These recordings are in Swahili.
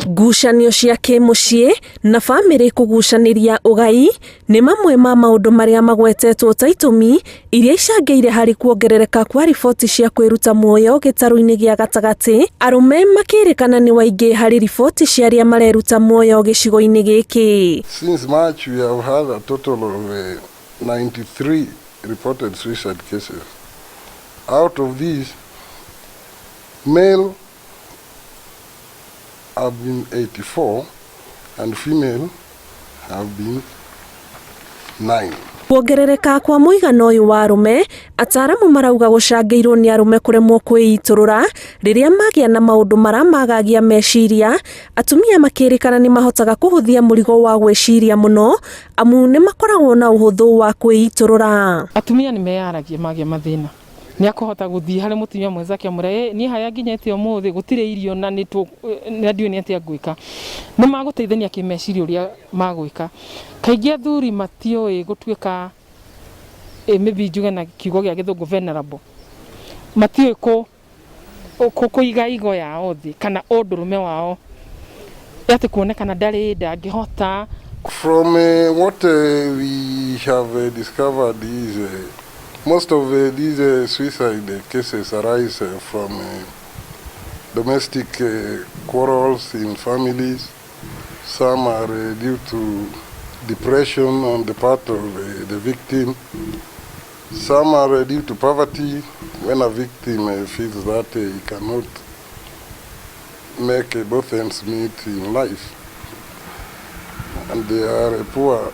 Ngucanio cia kimucii na bamĩrĩ kũgucaniria ũgai nĩ mamwe ma maũndũ marĩa magwetetwo ta itũmi iria icangĩire harĩ kuongerereka kwa riboti cia kwĩruta muoyo gĩtarũ-inĩ gĩa gatagatĩ, arũme makĩrĩkana nĩ waingĩ harĩ riboti cia arĩa mareruta muoyo gĩcigo-inĩ gĩkĩ. Since March we have had a total of 93 reported suicide cases. Out of these, male have been 84 and female have been 9. Kuongerereka kwa mũigana ũyũ wa arũme, ataaramu marauga gũcangĩirwo nĩ arũme kũremwo kwĩitũrũra rĩrĩa magĩa na maũndũ maramagagia meciria. Atumia makĩrĩkana nĩ mahotaga kũhũthia mũrigo wa gwĩciria mũno amu nĩ makoragwo na ũhũthũ wa kwĩitũrũra. Atumia nĩ meyaragia magĩa mathĩna, nĩ akũhota gũthiĩ harĩ mũtumia mwenzake amũre niĩ haya nginyĩte ũmũthĩ gũtirĩ irio na nĩ ndiũ nĩ atĩa ngwĩka, nĩ magũteithania kĩmeciria ũrĩa magwĩka. Kaingĩ athuri matiũĩ gũtuĩka maybe njuge na kiugo gĩa gĩthũngũ vulnerable, matiũĩ kũiga igo yao thĩ kana ũndũrũme wao atĩ kuonekana ndarĩ ndangĩhota. From what we have discovered is most of these suicide cases arise from domestic quarrels in families. Some are due to depression on the part of the victim. Some are due to poverty, when a victim feels that he cannot make both ends meet in life. And they are poor,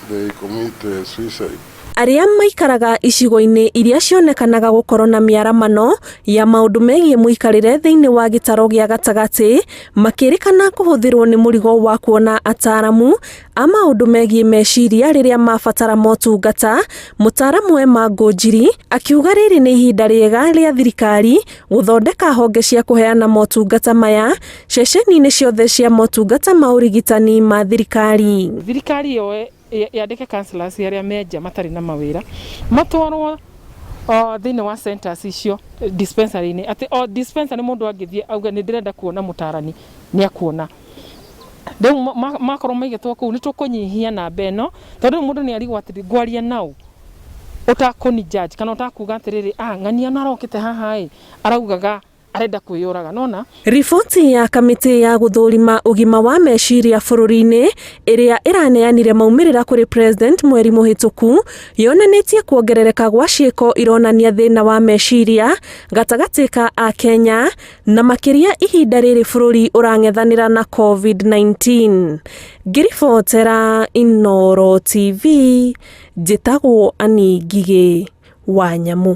they commit suicide. Arĩa maikaraga icigo-inĩ iria cionekanaga gũkorwo na mĩaramano ya maũndũ megiĩ mũikarĩre thĩinĩ wa gĩtarũ gĩa gatagatĩ makĩrĩkana kũhũthĩrwo nĩ mũrigo wa kuona ataaramu a maũndũ megiĩ meciria rĩrĩa mabatara motungata. Mũtaaramu Emma Ngũnjiri akiuga rĩrĩ nĩ ihinda rĩega rĩa thirikari gũthondeka honge cia kũheana motungata maya ceceni-inĩ ciothe cia motungata ma ũrigitani ma thirikari. Thirikari yo yandike counselors arĩa menja matarĩ na mawĩra matwarwo thĩinĩ wa centers icio dispensary-inĩ, atĩ o dispensary mũndũ angĩthiĩ auga nĩ ndĩrenda kuona mũtaarani nĩ akuona. Rĩu makorwo maigĩtwo kũu nĩ tũkũnyihia namba ĩno, tondũ mũndũ nĩ arigwo atĩ ngwaria nao ũtakũni judge kana ũtakuga atĩrĩrĩ ng'ania narokĩte haha araugaga arenda kwĩyũraga. Nona riboti ya kamĩtĩ ya gũthũrima ũgima wa meciria bũrũri-inĩ ĩrĩa ĩraneanire maumĩrĩra kũrĩ president mweri mũhĩtũku yonanĩtie kuongerereka gwa ciĩko ironania thĩna wa meciria gatagatĩ ka Akenya na makĩria ihinda rĩrĩ bũrũri ũrang'ethanĩra na COVID-19. Ngĩribotera Inooro TV, njĩtagwo Ani Ngigĩ wa Nyamũ.